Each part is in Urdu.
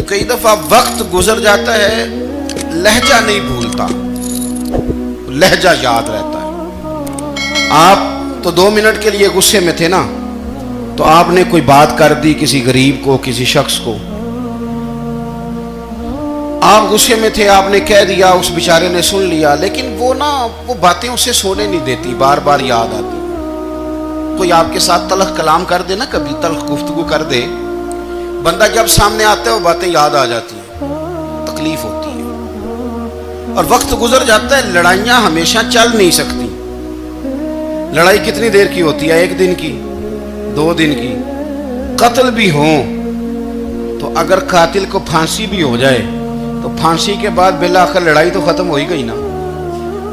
کئی دفعہ وقت گزر جاتا ہے، لہجہ نہیں بھولتا، لہجہ یاد رہتا ہے۔ آپ تو 2 منٹ کے لیے غصے میں تھے نا، تو آپ نے کوئی بات کر دی کسی غریب کو، کسی شخص کو، آپ غصے میں تھے، آپ نے کہہ دیا، اس بیچارے نے سن لیا، لیکن وہ باتیں اسے سونے نہیں دیتی، بار بار یاد آتی۔ کوئی آپ کے ساتھ تلخ کلام کر دے نا، کبھی تلخ گفتگو کر دے، بندہ جب سامنے آتا ہے وہ باتیں یاد آ جاتی ہیں، تکلیف ہوتی ہے، اور وقت گزر جاتا ہے۔ لڑائیاں ہمیشہ چل نہیں سکتی۔ لڑائی کتنی دیر کی ہوتی ہے؟ 1 دن کی، 2 دن کی۔ قتل بھی ہوں تو اگر قاتل کو پھانسی بھی ہو جائے تو پھانسی کے بعد بالآخر لڑائی تو ختم ہو ہی گئی نا۔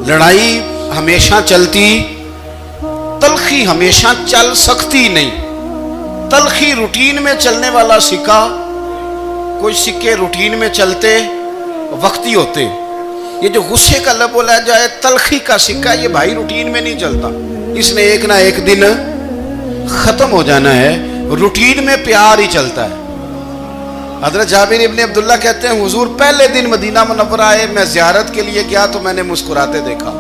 لڑائی ہمیشہ چلتی، تلخی ہمیشہ چل سکتی نہیں۔ تلخی روٹین میں چلنے والا سکہ، کوئی سکے روٹین میں چلتے وقتی ہوتے، یہ جو غصے کا لب و لہجہ ہے، تلخی کا سکہ، یہ بھائی روٹین میں نہیں چلتا، اس نے ایک نہ ایک دن ختم ہو جانا ہے۔ روٹین میں پیار ہی چلتا ہے۔ حضرت جابر ابن عبداللہ کہتے ہیں حضور پہلے دن مدینہ منورہ آئے، میں زیارت کے لیے گیا تو میں نے مسکراتے دیکھا۔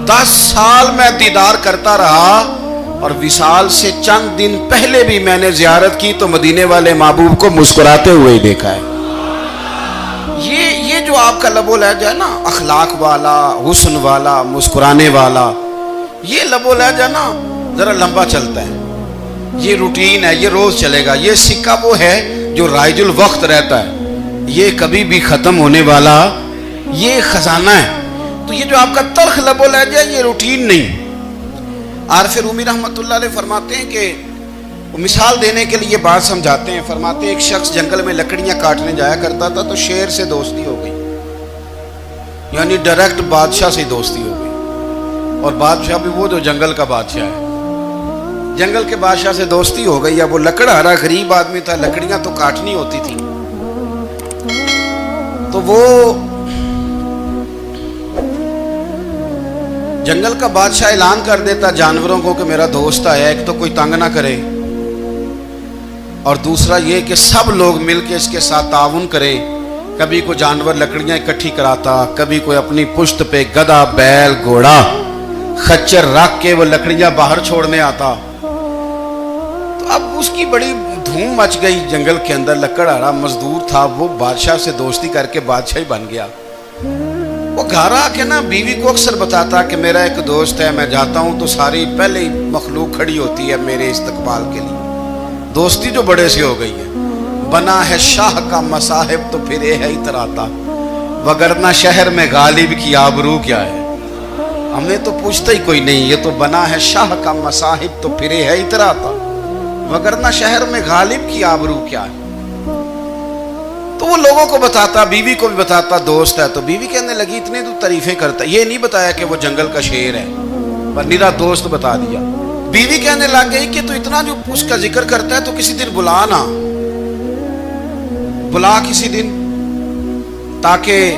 10 سال میں دیدار کرتا رہا، اور وصال سے چند دن پہلے بھی میں نے زیارت کی تو مدینے والے محبوب کو مسکراتے ہوئے ہی دیکھا ہے۔ یہ جو آپ کا لب و لہجہ ہے نا، اخلاق والا، حسن والا، مسکرانے والا، یہ لب و لہجہ نا ذرا لمبا چلتا ہے، یہ روٹین ہے، یہ روز چلے گا۔ یہ سکہ وہ ہے جو رائج الوقت رہتا ہے، یہ کبھی بھی ختم ہونے والا یہ خزانہ ہے۔ تو یہ جو آپ کا تلخ لب و لہجہ ہے، یہ روٹین نہیں۔ عارف رومی رحمۃ اللہ علیہ فرماتے ہیں کہ وہ مثال دینے کے لیے بات سمجھاتے ہیں، فرماتے ہیں ایک شخص جنگل میں لکڑیاں کاٹنے جایا کرتا تھا تو شیر سے دوستی ہو گئی، یعنی ڈائریکٹ بادشاہ سے دوستی ہو گئی، اور بادشاہ بھی وہ جو جنگل کا بادشاہ ہے، جنگل کے بادشاہ سے دوستی ہو گئی۔ اب وہ لکڑہارا غریب آدمی تھا، لکڑیاں تو کاٹنی ہوتی تھی، تو وہ جنگل کا بادشاہ اعلان کر دیتا جانوروں کو کہ میرا دوست آیا، ایک تو کوئی تنگ نہ کرے، اور دوسرا یہ کہ سب لوگ مل کے اس کے ساتھ تعاون کرے۔ کبھی کوئی جانور لکڑیاں اکٹھی کراتا، کبھی کوئی اپنی پشت پہ گدھا، بیل، گھوڑا، خچر رکھ کے وہ لکڑیاں باہر چھوڑنے آتا۔ تو اب اس کی بڑی دھوم مچ گئی جنگل کے اندر، لکڑہارا مزدور تھا، وہ بادشاہ سے دوستی کر کے بادشاہ ہی بن گیا۔ وہ گھر آ کے نا بیوی کو اکثر بتاتا کہ میرا ایک دوست ہے، میں جاتا ہوں تو ساری پہلے ہی مخلوق کھڑی ہوتی ہے میرے استقبال کے لیے۔ دوستی جو بڑے سے ہو گئی ہے۔ بنا ہے شاہ کا مصاحب تو پھر یہ ہے اتراتا، وگرنہ شہر میں غالب کی آبرو کیا ہے۔ ہم نے تو پوچھتا ہی کوئی نہیں، یہ تو بنا ہے شاہ کا مصاحب تو پھر یہ ہے اتراتا، وگرنہ شہر میں غالب کی آبرو کیا ہے۔ تو وہ لوگوں کو بتاتا، بیوی کو بھی بتاتا دوست ہے، تو بیوی کہنے لگی اتنے تو تعریفیں کرتا، یہ نہیں بتایا کہ وہ جنگل کا شیر ہے، پر میرا دوست بتا دیا۔ بیوی کہنے لگ گئی کہ تو اتنا جو اس کا ذکر کرتا ہے تو کسی دن بلا نا، بلا کسی دن تاکہ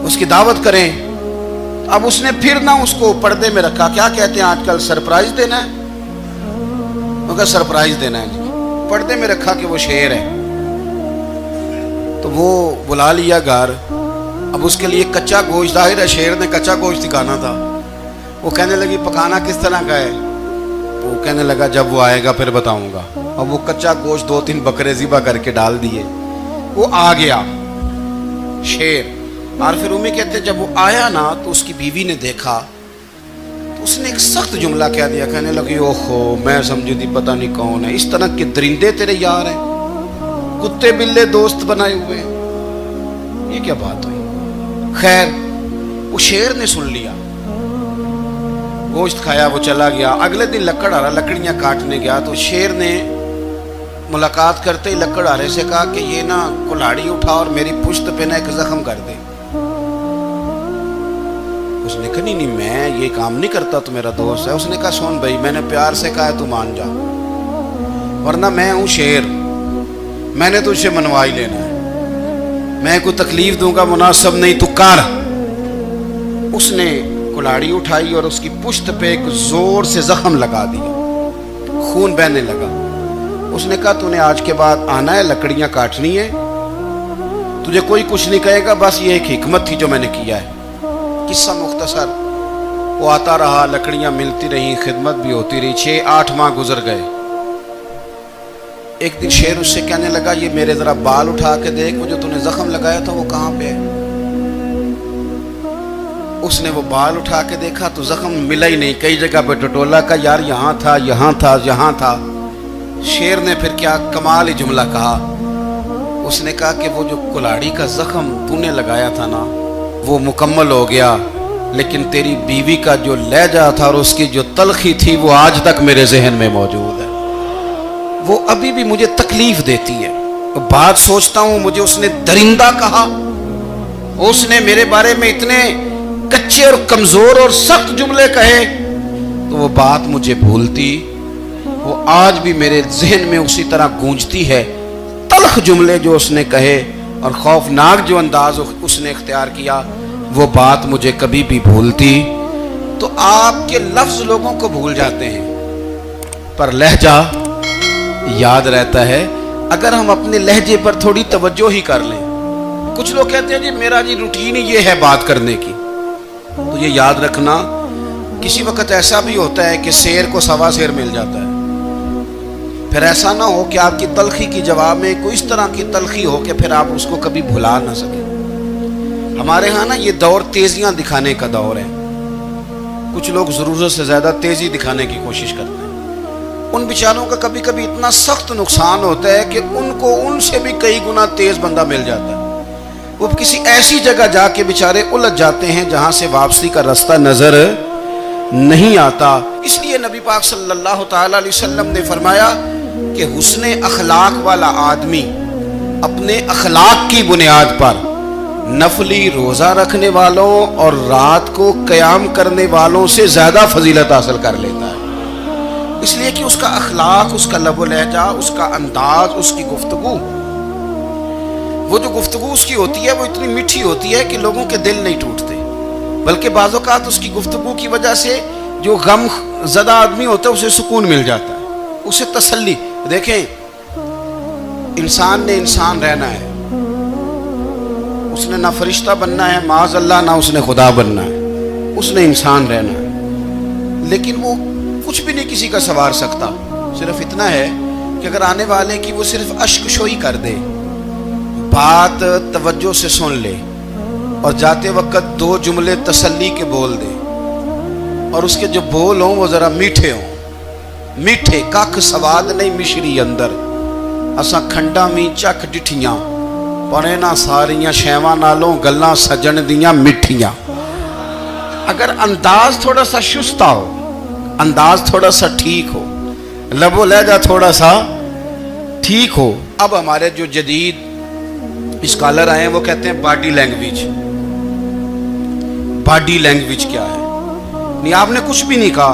اس کی دعوت کریں۔ اب اس نے پھر نہ اس کو پردے میں رکھا، کیا کہتے ہیں آج کل، سرپرائز دینا ہے، مگر سرپرائز دینا ہے جی، پردے میں رکھا کہ وہ شیر ہے۔ تو وہ بلا لیا گھر۔ اب اس کے لیے کچا گوشت، ظاہر ہے شیر نے کچا گوشت دکھانا تھا۔ وہ کہنے لگی پکانا کس طرح کا ہے؟ وہ کہنے لگا جب وہ آئے گا پھر بتاؤں گا۔ اب وہ کچا گوشت 2-3 بکرے ذبح کر کے ڈال دیے، وہ آ گیا شیر۔ عارف رومی کہتے ہیں جب وہ آیا نا تو اس کی بیوی نے دیکھا تو اس نے ایک سخت جملہ کہہ دیا، کہنے لگی اوہو میں سمجھی تھی پتہ نہیں کون ہے، اس طرح کے درندے تیرے یار ہیں، کتے بلے دوست بنائے ہوئے ہیں، یہ کیا بات ہوئی؟ خیر وہ شیر نے سن لیا، گوشت کھایا، وہ چلا گیا۔ اگلے دن لکڑہارا لکڑیاں کاٹنے گیا تو شیر نے ملاقات کرتے ہی لکڑہارے سے کہا کہ یہ نا کلاڑی اٹھا اور میری پشت پہ نا ایک زخم کر دے۔ اس نے کہا نہیں میں یہ کام نہیں کرتا، تو میرا دوست ہے۔ اس نے کہا سن بھائی میں نے پیار سے کہا ہے تو مان جا، ورنہ میں ہوں شیر، میں نے تجھ سے منوا ہی لینا ہے، میں کوئی تکلیف دوں گا مناسب نہیں، تو کر۔ اس نے کلاڑی اٹھائی اور اس کی پشت پہ ایک زور سے زخم لگا دیا، خون بہنے لگا۔ اس نے کہا تو نے آج کے بعد آنا ہے, لکڑیاں کاٹنی ہے, تجھے کوئی کچھ نہیں کہے گا, بس یہ ایک حکمت تھی جو میں نے کیا ہے. قصہ مختصر, وہ آتا رہا, لکڑیاں ملتی رہیں, خدمت بھی ہوتی رہی, 6-8 ماہ گزر گئے. ایک دن شیر اس سے کہنے لگا یہ میرے ذرا بال اٹھا کے دیکھ, وہ جو تو نے زخم لگایا تھا وہ کہاں پہ ہے. اس نے وہ بال اٹھا کے دیکھا تو زخم ملا ہی نہیں, کئی جگہ پہ ٹٹولا کا, یار یہاں تھا یہاں تھا یہاں تھا. شیر نے پھر کیا کمال ہی جملہ کہا, اس نے کہا کہ وہ جو کلاڑی کا زخم تو نے لگایا تھا نا وہ مکمل ہو گیا, لیکن تیری بیوی کا جو لہجہ تھا اور اس کی جو تلخی تھی وہ آج تک میرے ذہن میں موجود ہے, وہ ابھی بھی مجھے تکلیف دیتی ہے. بات سوچتا ہوں مجھے اس نے درندہ کہا, اس نے میرے بارے میں اتنے کچے اور کمزور اور سخت جملے کہے, تو وہ بات مجھے بھولتی, وہ آج بھی میرے ذہن میں اسی طرح گونجتی ہے. تلخ جملے جو اس نے کہے اور خوفناک جو انداز اس نے اختیار کیا, وہ بات مجھے کبھی بھی بھولتی. تو آپ کے لفظ لوگوں کو بھول جاتے ہیں پر لہجہ یاد رہتا ہے اگر ہم اپنے لہجے پر تھوڑی توجہ ہی کر لیں. کچھ لوگ کہتے ہیں جی میرا جی روٹین ہی یہ ہے بات کرنے کی, تو یہ یاد رکھنا کسی وقت ایسا بھی ہوتا ہے کہ شیر کو سوا شیر مل جاتا ہے. پھر ایسا نہ ہو کہ آپ کی تلخی کی جواب میں کوئی اس طرح کی تلخی ہو کہ پھر آپ اس کو کبھی بھلا نہ سکیں. ہمارے ہاں نا یہ دور تیزیاں دکھانے کا دور ہے, کچھ لوگ ضرورت سے زیادہ تیزی دکھانے کی کوشش کرتے ہیں. ان بیچاروں کا کبھی کبھی اتنا سخت نقصان ہوتا ہے کہ ان کو ان سے بھی کئی گنا تیز بندہ مل جاتا ہے. وہ کسی ایسی جگہ جا کے بیچارے الجھ جاتے ہیں جہاں سے واپسی کا راستہ نظر نہیں آتا. اس لیے نبی پاک صلی اللہ تعالی علیہ وسلم نے فرمایا کہ حسن اخلاق والا آدمی اپنے اخلاق کی بنیاد پر نفلی روزہ رکھنے والوں اور رات کو قیام کرنے والوں سے زیادہ فضیلت حاصل کر لیتا ہے. اس لیے کہ اس کا اخلاق, اس کا لب و لہجہ, اس کا انداز, اس کی گفتگو, وہ جو گفتگو اس کی ہوتی ہے وہ اتنی میٹھی ہوتی ہے کہ لوگوں کے دل نہیں ٹوٹتے, بلکہ بعض اوقات اس کی گفتگو کی وجہ سے جو غم زدہ آدمی ہوتا ہے اسے سکون مل جاتا ہے, اسے تسلی. دیکھیں انسان نے انسان رہنا ہے, اس نے نہ فرشتہ بننا ہے معاذ اللہ, نہ اس نے خدا بننا ہے, اس نے انسان رہنا ہے. لیکن وہ کچھ بھی نہیں کسی کا سنوار سکتا, صرف اتنا ہے کہ اگر آنے والے کی وہ صرف اشک شوئی کر دے, بات توجہ سے سن لے اور جاتے وقت 2 جملے تسلی کے بول دے, اور اس کے جو بول ہوں وہ ذرا میٹھے ہوں, میٹھے کھ سواد نہیں مشری اندر, اساں کھنڈا می چکھ ڈٹھیاں پڑے نہ ساریاں شیواں نالوں گلاں سجن دیاں مٹھیاں. اگر انداز تھوڑا سا شستہ ہو, انداز تھوڑا سا ٹھیک ہو, لب و لہجہ تھوڑا سا ٹھیک ہو. اب ہمارے جو جدید اسکالر آئے ہیں وہ کہتے ہیں باڈی لینگویج. باڈی لینگویج کیا ہے؟ نہیں آپ نے کچھ بھی نہیں کہا,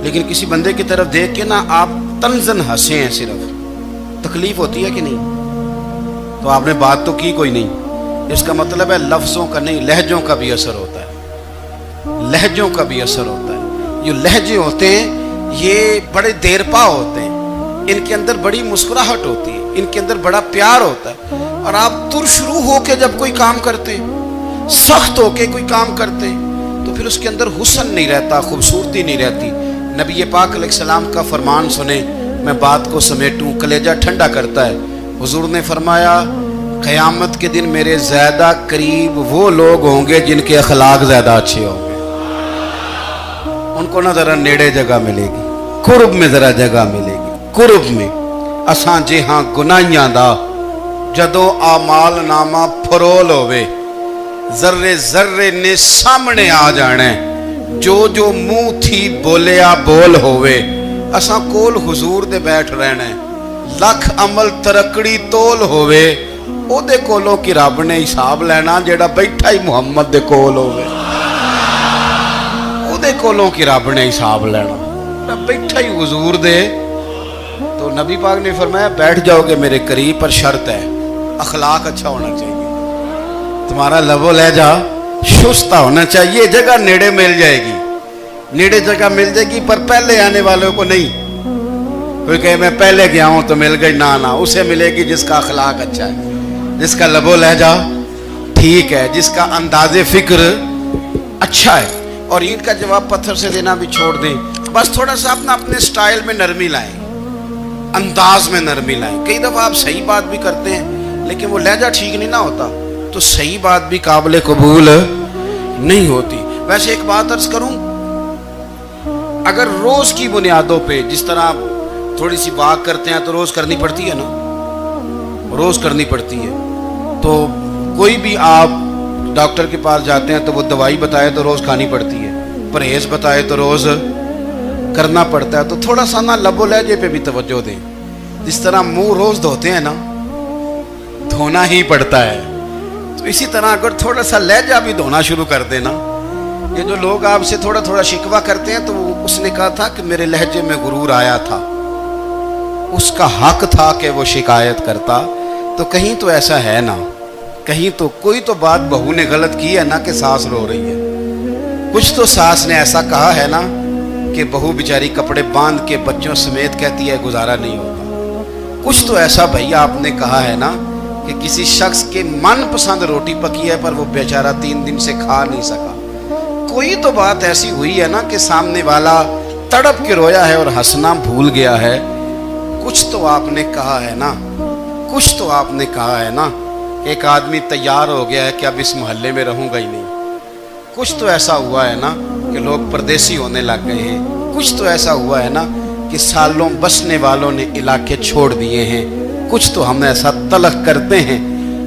لیکن کسی بندے کی طرف دیکھ کے نا آپ تنزن ہنسے ہیں, صرف تکلیف ہوتی ہے کہ نہیں؟ تو آپ نے بات تو کی کوئی نہیں. اس کا مطلب ہے لفظوں کا نہیں, لہجوں کا بھی اثر ہوتا ہے, لہجوں کا بھی اثر ہوتا ہے. جو لہجے ہوتے ہیں یہ بڑے دیر پا ہوتے ہیں, ان کے اندر بڑی مسکراہٹ ہوتی ہے, ان کے اندر بڑا پیار ہوتا ہے. اور آپ ترشروح ہو کے جب کوئی کام کرتے ہیں, سخت ہو کے کوئی کام کرتے ہیں, تو پھر اس کے اندر حسن نہیں رہتا, خوبصورتی نہیں رہتی. نبی پاک علیہ السلام کا فرمان سنیں, میں بات کو سمیٹوں, کلیجہ ٹھنڈا کرتا ہے. حضور نے فرمایا قیامت کے دن میرے زیادہ قریب وہ لوگ ہوں گے جن کے اخلاق زیادہ اچھے ہوں گے. ان کو نہ ذرا نیڑے جگہ ملے گی, قرب میں ذرا جگہ ملے گی, قرب میں. اساں جے ہاں گناہیاں دا جدوں اعمال نامہ پھرول ہوئے, ذرے ذرے نے سامنے آ جانے, جو جو منہ تھی بولیا بول ہوئے. اساں کول حضور دے بیٹھ رہنے, لکھ عمل ترکڑی تول ہوئے, او دے کولوں کی رب نے حساب لینا جیڑا بیٹھا ہی محمد دے کول ہوئے. او دے کولوں کی رب نے حساب لینا بیٹھا ہی حضور دے. تو نبی پاک نے فرمایا بیٹھ جاؤ گے میرے قریب, پر شرط ہے اخلاق اچھا ہونا چاہیے, تمہارا لب و لہجہ شستہ ہونا چاہیے. جگہ نیڑے مل جائے گی, نیڑے جگہ مل جائے گی, پر پہلے آنے والوں کو نہیں. کوئی کہے میں پہلے گیا ہوں تو مل گئی، نہ اسے ملے گی جس کا اخلاق اچھا ہے، جس کا لب و لہجہ ٹھیک ہے، جس کا انداز فکر اچھا ہے. اور اینٹ کا جواب پتھر سے دینا بھی چھوڑ دیں، بس تھوڑا سا اپنے سٹائل میں نرمی لائیں، انداز میں نرمی لائیں. کئی دفعہ آپ صحیح بات بھی کرتے ہیں لیکن وہ لہجہ ٹھیک نہیں نہ ہوتا تو صحیح بات بھی قابل قبول نہیں ہوتی. ویسے ایک بات عرض کروں، اگر روز کی بنیادوں پہ جس طرح آپ تھوڑی سی واک کرتے ہیں تو روز کرنی پڑتی ہے نا، روز کرنی پڑتی ہے. تو کوئی بھی آپ ڈاکٹر کے پاس جاتے ہیں تو وہ دوائی بتائے تو روز کھانی پڑتی ہے، پرہیز بتائے تو روز کرنا پڑتا ہے. تو تھوڑا سا نا لب و لہجے پہ بھی توجہ دیں. جس طرح منہ روز دھوتے ہیں نا، دھونا ہی پڑتا ہے، تو اسی طرح اگر تھوڑا سا لہجہ بھی دھونا شروع کر دینا. یہ جو لوگ آپ سے تھوڑا تھوڑا شکوہ کرتے ہیں تو اس نے کہا تھا کہ میرے لہجے میں غرور آیا تھا، اس کا حق تھا کہ وہ شکایت کرتا. تو کہیں تو ایسا ہے نا، کہیں تو کوئی تو بات بہو نے غلط کی ہے نا کہ ساس رو رہی ہے. کچھ تو ساس نے ایسا کہا ہے نا کہ بہو بیچاری کپڑے باندھ کے بچوں سمیت کہتی ہے گزارا نہیں ہوتا. کچھ تو ایسا بھائی آپ نے کہا ہے نا کہ کسی شخص کے من پسند روٹی پکی ہے پر وہ بیچارہ 3 دن سے کھا نہیں سکا. کوئی تو بات ایسی ہوئی ہے نا کہ سامنے والا تڑپ کے رویا ہے اور ہنسنا بھول گیا ہے. کچھ تو آپ نے کہا ہے نا، کچھ تو آپ نے کہا ہے نا. ایک آدمی تیار ہو گیا ہے کہ اب اس محلے میں رہوں گا ہی نہیں. کچھ تو ایسا ہوا ہے نا کہ لوگ پردیسی ہونے لگ گئے ہیں. کچھ تو ایسا ہوا ہے نا کہ سالوں بسنے والوں نے علاقے چھوڑ دیے ہیں. کچھ تو ہم ایسا تلخ کرتے ہیں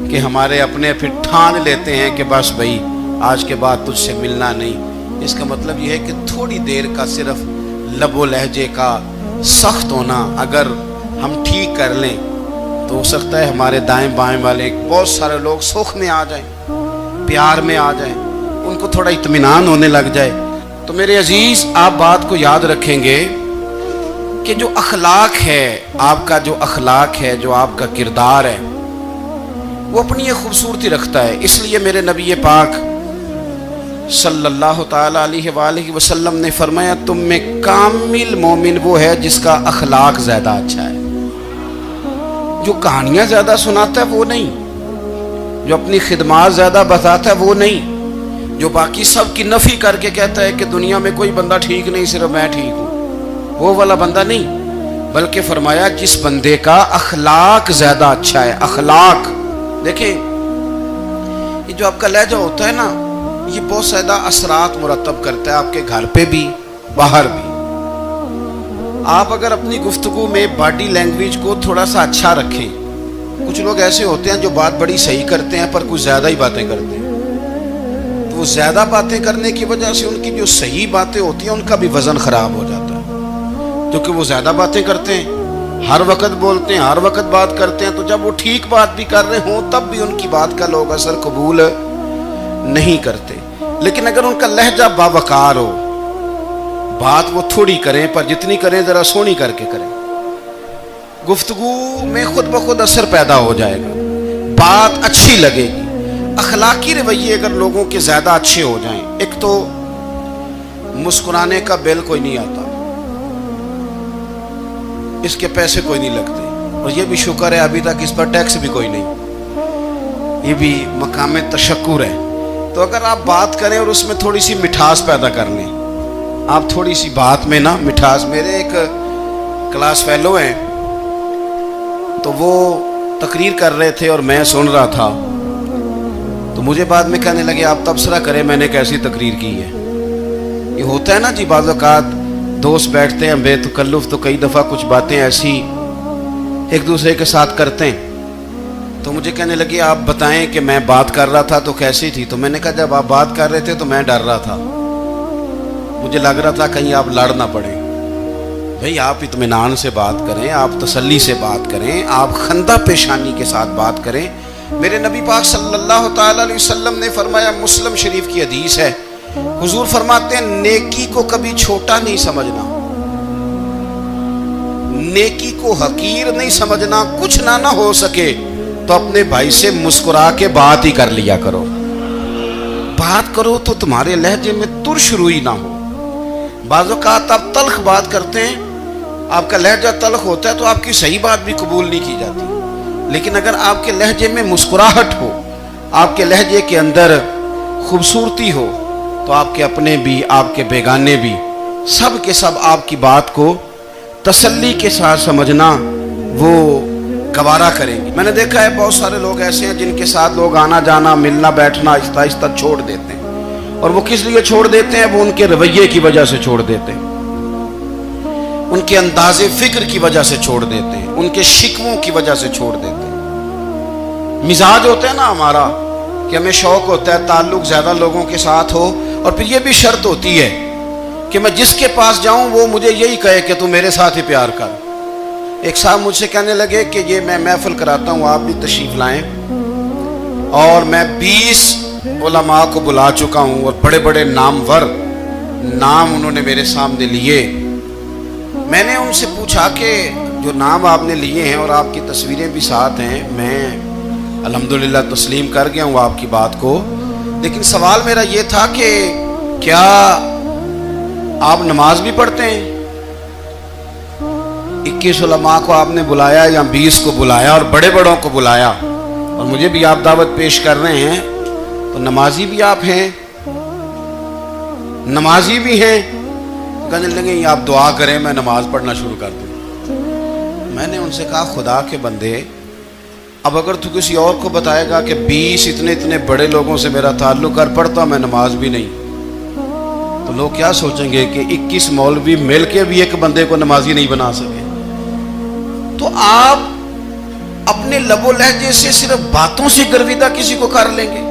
کہ ہمارے اپنے پھر ٹھان لیتے ہیں کہ بس بھائی آج کے بعد تجھ سے ملنا نہیں. اس کا مطلب یہ ہے کہ تھوڑی دیر کا صرف لب و لہجے کا سخت ہونا اگر ہم ٹھیک کر لیں تو ہو سکتا ہے ہمارے دائیں بائیں والے بہت سارے لوگ سوکھ میں آ جائیں، پیار میں آ جائیں، ان کو تھوڑا اطمینان ہونے لگ جائے. تو میرے عزیز آپ بات کو یاد رکھیں گے کہ جو اخلاق ہے، آپ کا جو اخلاق ہے، جو آپ کا کردار ہے، وہ اپنی ایک خوبصورتی رکھتا ہے. اس لیے میرے نبی پاک صلی اللہ تعالی علیہ وآلہ وسلم نے فرمایا تم میں کامل مومن وہ ہے جس کا اخلاق زیادہ اچھا ہے. جو کہانیاں زیادہ سناتا ہے وہ نہیں، جو اپنی خدمات زیادہ بتاتا ہے وہ نہیں، جو باقی سب کی نفی کر کے کہتا ہے کہ دنیا میں کوئی بندہ ٹھیک نہیں صرف میں ٹھیک ہوں، وہ والا بندہ نہیں. بلکہ فرمایا جس بندے کا اخلاق زیادہ اچھا ہے. اخلاق دیکھیں، یہ جو آپ کا لہجہ ہوتا ہے نا یہ بہت زیادہ اثرات مرتب کرتا ہے آپ کے گھر پہ بھی باہر بھی. آپ اگر اپنی گفتگو میں باڈی لینگویج کو تھوڑا سا اچھا رکھیں. کچھ لوگ ایسے ہوتے ہیں جو بات بڑی صحیح کرتے ہیں پر کچھ زیادہ ہی باتیں کرتے ہیں. تو وہ زیادہ باتیں کرنے کی وجہ سے ان کی جو صحیح باتیں ہوتی ہیں ان کا بھی وزن خراب ہو جاتا ہے، کیونکہ وہ زیادہ باتیں کرتے ہیں، ہر وقت بولتے ہیں، ہر وقت بات کرتے ہیں. تو جب وہ ٹھیک بات بھی کر رہے ہوں تب بھی ان کی بات کا لوگ اثر قبول نہیں کرتے. لیکن اگر ان کا لہجہ باوقار ہو، بات وہ تھوڑی کریں پر جتنی کریں ذرا سونی کر کے کریں، گفتگو میں خود بخود اثر پیدا ہو جائے گا، بات اچھی لگے گی. اخلاقی رویے اگر لوگوں کے زیادہ اچھے ہو جائیں، ایک تو مسکرانے کا بل کوئی نہیں آتا، اس کے پیسے کوئی نہیں لگتے، اور یہ بھی شکر ہے ابھی تک اس پر ٹیکس بھی کوئی نہیں، یہ بھی مقام تشکر ہے. تو اگر آپ بات کریں اور اس میں تھوڑی سی مٹھاس پیدا کر لیں، آپ تھوڑی سی بات میں نا مٹھاس. میرے ایک کلاس فیلو ہیں تو وہ تقریر کر رہے تھے اور میں سن رہا تھا، تو مجھے بعد میں کہنے لگے آپ تبصرہ کریں میں نے کیسی تقریر کی ہے. یہ ہوتا ہے نا جی، بعض اوقات دوست بیٹھتے ہیں بے تکلف تو کئی دفعہ کچھ باتیں ایسی ایک دوسرے کے ساتھ کرتے ہیں. تو مجھے کہنے لگے آپ بتائیں کہ میں بات کر رہا تھا تو کیسی تھی. تو میں نے کہا جب آپ بات کر رہے تھے تو میں ڈر رہا تھا، مجھے لگ رہا تھا کہیں آپ لڑ نہ پڑیں. بھئی آپ اطمینان سے بات کریں، آپ تسلی سے بات کریں، آپ خندہ پیشانی کے ساتھ بات کریں. میرے نبی پاک صلی اللہ تعالی علیہ وسلم نے فرمایا، مسلم شریف کی حدیث ہے، حضور فرماتے ہیں نیکی کو کبھی چھوٹا نہیں سمجھنا، نیکی کو حقیر نہیں سمجھنا. کچھ نہ ہو سکے تو اپنے بھائی سے مسکرا کے بات ہی کر لیا کرو. بات کرو تو تمہارے لہجے میں ترش روئی نہ ہو. بعض اوقات آپ تلخ بات کرتے ہیں، آپ کا لہجہ تلخ ہوتا ہے تو آپ کی صحیح بات بھی قبول نہیں کی جاتی، لیکن اگر آپ کے لہجے میں مسکراہٹ ہو، آپ کے لہجے کے اندر خوبصورتی ہو، تو آپ کے اپنے بھی آپ کے بیگانے بھی سب کے سب آپ کی بات کو تسلی کے ساتھ سمجھنا وہ گوارا کریں گے۔ میں نے دیکھا ہے بہت سارے لوگ ایسے ہیں جن کے ساتھ لوگ آنا جانا ملنا بیٹھنا آہستہ آہستہ چھوڑ دیتے ہیں، اور وہ کس لیے چھوڑ دیتے ہیں؟ وہ ان کے رویے کی وجہ سے چھوڑ دیتے ہیں، ان کے انداز فکر کی وجہ سے چھوڑ دیتے ہیں، ان کے شکووں کی وجہ سے چھوڑ دیتے ہیں۔ مزاج ہوتا ہے نا ہمارا کہ ہمیں شوق ہوتا ہے تعلق زیادہ لوگوں کے ساتھ ہو، اور پھر یہ بھی شرط ہوتی ہے کہ میں جس کے پاس جاؤں وہ مجھے یہی کہے کہ تو میرے ساتھ ہی پیار کر۔ ایک صاحب مجھ سے کہنے لگے کہ یہ میں محفل کراتا ہوں، آپ بھی تشریف لائیں، اور میں 20 علماء کو بلا چکا ہوں، اور بڑے بڑے نامور نام انہوں نے میرے سامنے لیے۔ میں نے ان سے پوچھا کہ جو نام آپ نے لیے ہیں اور آپ کی تصویریں بھی ساتھ ہیں، میں الحمدللہ تسلیم کر گیا ہوں آپ کی بات کو، لیکن سوال میرا یہ تھا کہ کیا آپ نماز بھی پڑھتے ہیں؟ 21 علماء کو آپ نے بلایا یا 20 کو بلایا اور بڑے بڑوں کو بلایا، اور مجھے بھی آپ دعوت پیش کر رہے ہیں، تو نمازی بھی آپ ہیں؟ نمازی بھی ہیں؟ کہنے لگے آپ دعا کریں میں نماز پڑھنا شروع کر دوں۔ میں نے ان سے کہا خدا کے بندے، اب اگر تو کسی اور کو بتائے گا کہ 20 اتنے بڑے لوگوں سے میرا تعلق کر پڑتا میں نماز بھی نہیں، تو لوگ کیا سوچیں گے کہ 21 مولوی مل کے بھی ایک بندے کو نمازی نہیں بنا سکے۔ تو آپ اپنے لب و لہجے سے صرف باتوں سے گرویدہ کسی کو کر لیں گے؟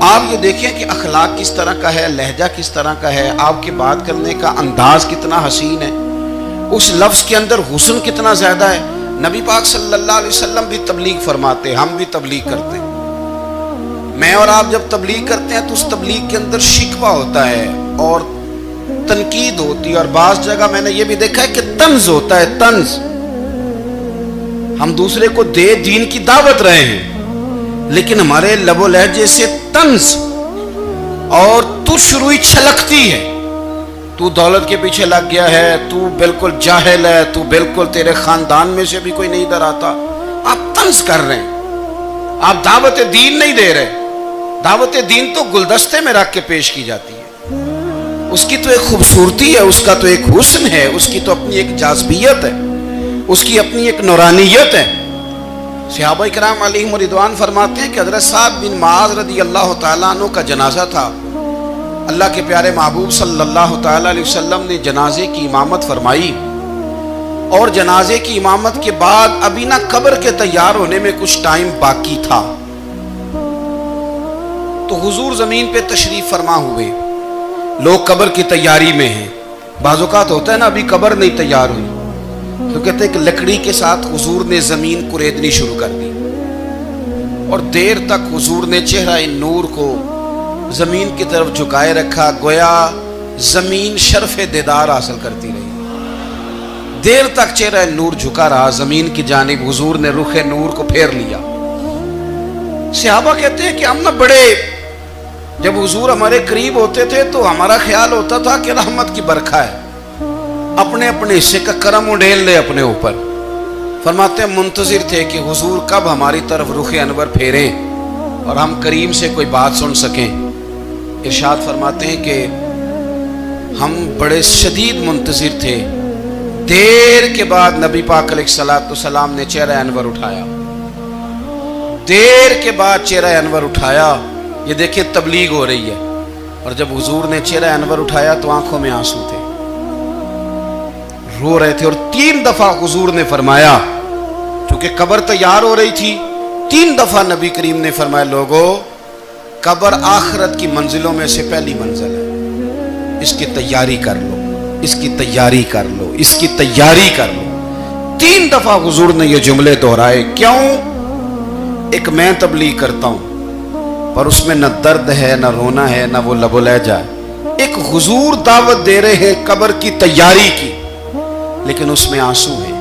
آپ یہ دیکھیں کہ اخلاق کس طرح کا ہے، لہجہ کس طرح کا ہے، آپ کے بات کرنے کا انداز کتنا حسین ہے، اس لفظ کے اندر حسن کتنا زیادہ ہے۔ نبی پاک صلی اللہ علیہ وسلم بھی تبلیغ فرماتے، ہم بھی تبلیغ کرتے ہیں۔ میں اور آپ جب تبلیغ کرتے ہیں تو اس تبلیغ کے اندر شکوہ ہوتا ہے اور تنقید ہوتی ہے، اور بعض جگہ میں نے یہ بھی دیکھا ہے کہ طنز ہوتا ہے، طنز۔ ہم دوسرے کو دین کی دعوت رہے ہیں، لیکن ہمارے لب و لہجے سے طنز اور تش روئی چھلکتی ہے۔ تو دولت کے پیچھے لگ گیا ہے، تو بالکل جاہل ہے، تو بالکل تیرے خاندان میں سے بھی کوئی نہیں ادھر آتا۔ آپ طنز کر رہے ہیں، آپ دعوت دین نہیں دے رہے۔ دعوت دین تو گلدستے میں رکھ کے پیش کی جاتی ہے، اس کی تو ایک خوبصورتی ہے، اس کا تو ایک حسن ہے، اس کی تو اپنی ایک جاذبیت ہے، اس کی اپنی ایک نورانیت ہے۔ صحابہ کرام علیہم رضوان فرماتے ہیں کہ حضرت سعد بن معاذ رضی اللہ تعالیٰ عنہ کا جنازہ تھا، اللہ کے پیارے محبوب صلی اللہ تعالیٰ علیہ وسلم نے جنازے کی امامت فرمائی، اور جنازے کی امامت کے بعد ابھی نہ قبر کے تیار ہونے میں کچھ ٹائم باقی تھا، تو حضور زمین پہ تشریف فرما ہوئے، لوگ قبر کی تیاری میں ہیں۔ بعض اوقات ہوتا ہے نا ابھی قبر نہیں تیار ہوئی، تو کہتے ہیں کہ لکڑی کے ساتھ حضور نے زمین کوریدنی شروع کر دی، اور دیر تک حضور نے چہرہ نور کو زمین کی طرف جھکائے رکھا، گویا زمین شرف دیدار حاصل کرتی رہی۔ دیر تک چہرہ نور جھکا رہا زمین کی جانب، حضور نے رخ نور کو پھیر لیا۔ صحابہ کہتے ہیں کہ ہم نہ بڑے، جب حضور ہمارے قریب ہوتے تھے تو ہمارا خیال ہوتا تھا کہ رحمت کی برکھا ہے، اپنے اپنے حصے کا کرم اڈیل لے اپنے اوپر۔ فرماتے ہیں منتظر تھے کہ حضور کب ہماری طرف رخ انور پھیریں اور ہم کریم سے کوئی بات سن سکیں۔ ارشاد فرماتے ہیں کہ ہم بڑے شدید منتظر تھے، دیر کے بعد نبی پاک علیہ الصلوۃ والسلام نے چہرہ انور اٹھایا، دیر کے بعد چہرہ انور اٹھایا۔ یہ دیکھیں تبلیغ ہو رہی ہے، اور جب حضور نے چہرہ انور اٹھایا تو آنکھوں میں آنسو تھے، رو رہے تھے، اور 3 دفعہ حضور نے فرمایا، کیونکہ قبر تیار ہو رہی تھی، 3 دفعہ نبی کریم نے فرمایا لوگو قبر آخرت کی منزلوں میں سے پہلی منزل ہے، اس کی تیاری کر لو، اس کی تیاری کر لو، اس کی تیاری کر لو۔ 3 دفعہ حضور نے یہ جملے دہرائے۔ کیوں؟ ایک میں تبلیغ کرتا ہوں پر اس میں نہ درد ہے، نہ رونا ہے، نہ وہ لب و لہجہ ہے۔ ایک حضور دعوت دے رہے ہیں قبر کی تیاری کی، لیکن اس میں آنسو ہے،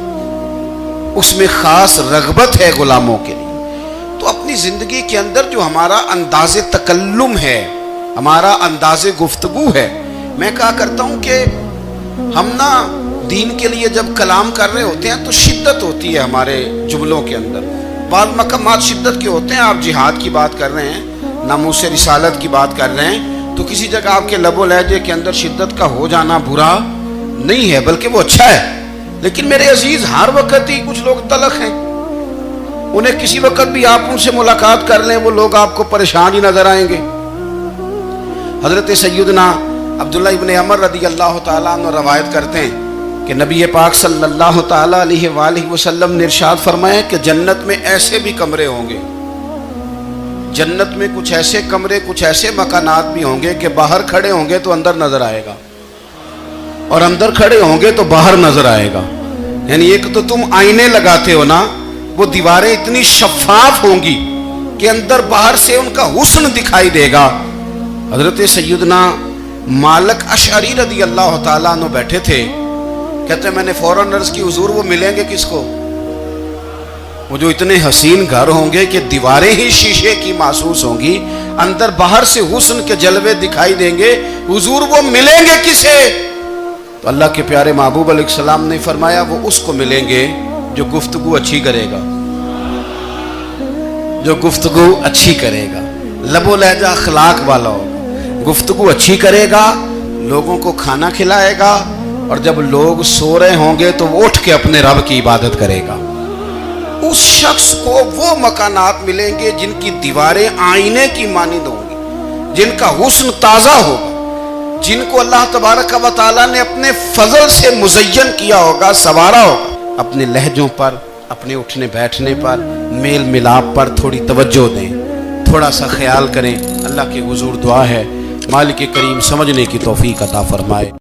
اس میں خاص رغبت ہے غلاموں کے لیے۔ تو اپنی زندگی کے اندر جو ہمارا انداز تکلم ہے، ہمارا انداز گفتگو ہے، میں کہا کرتا ہوں کہ ہم نا دین کے لیے جب کلام کر رہے ہوتے ہیں تو شدت ہوتی ہے ہمارے جملوں کے اندر. بعض مقامات شدت کے ہوتے ہیں. آپ جہاد کی بات کر رہے ہیں, ناموس رسالت کی بات کر رہے ہیں, تو کسی جگہ آپ کے لب و لہجے کے اندر شدت کا ہو جانا برا نہیں ہے, بلکہ وہ اچھا ہے. لیکن میرے عزیز, ہر وقت ہی کچھ لوگ تلخ ہیں. انہیں کسی وقت بھی آپ ان سے ملاقات کر لیں, وہ لوگ آپ کو پریشان ہی نظر آئیں گے. حضرت سیدنا عبداللہ ابن عمر رضی اللہ تعالیٰ عنہ روایت کرتے ہیں کہ نبی پاک صلی اللہ تعالیٰ علیہ وآلہ وسلم نے ارشاد فرمایا کہ جنت میں ایسے بھی کمرے ہوں گے, جنت میں کچھ ایسے کمرے, کچھ ایسے مکانات بھی ہوں گے کہ باہر کھڑے ہوں گے تو اندر نظر آئے گا, اور اندر کھڑے ہوں گے تو باہر نظر آئے گا. یعنی ایک تو تم آئینے لگاتے ہو نا, وہ دیواریں اتنی شفاف ہوں گی کہ اندر باہر سے ان کا حسن دکھائی دے گا. حضرت سیدنا مالک اشعری رضی اللہ تعالیٰ عنہ بیٹھے تھے, کہتے ہیں میں نے فوراً عرض کی حضور وہ ملیں گے کس کو؟ وہ جو اتنے حسین گھر ہوں گے کہ دیواریں ہی شیشے کی محسوس ہوں گی, اندر باہر سے حسن کے جلوے دکھائی دیں گے, حضور وہ ملیں گے کسے؟ تو اللہ کے پیارے محبوب علیہ السلام نے فرمایا وہ اس کو ملیں گے جو گفتگو اچھی کرے گا, جو گفتگو اچھی کرے گا, لب و لہجہ اخلاق والا ہوگا, گفتگو اچھی کرے گا, لوگوں کو کھانا کھلائے گا, اور جب لوگ سو رہے ہوں گے تو وہ اٹھ کے اپنے رب کی عبادت کرے گا. اس شخص کو وہ مکانات ملیں گے جن کی دیواریں آئینے کی مانند ہوں گی, جن کا حسن تازہ ہوگا, جن کو اللہ تبارک و تعالیٰ نے اپنے فضل سے مزین کیا ہوگا, سنوارا ہوگا. اپنے لہجوں پر, اپنے اٹھنے بیٹھنے پر, میل ملاپ پر تھوڑی توجہ دیں, تھوڑا سا خیال کریں. اللہ کے حضور دعا ہے مالک کریم سمجھنے کی توفیق عطا فرمائے.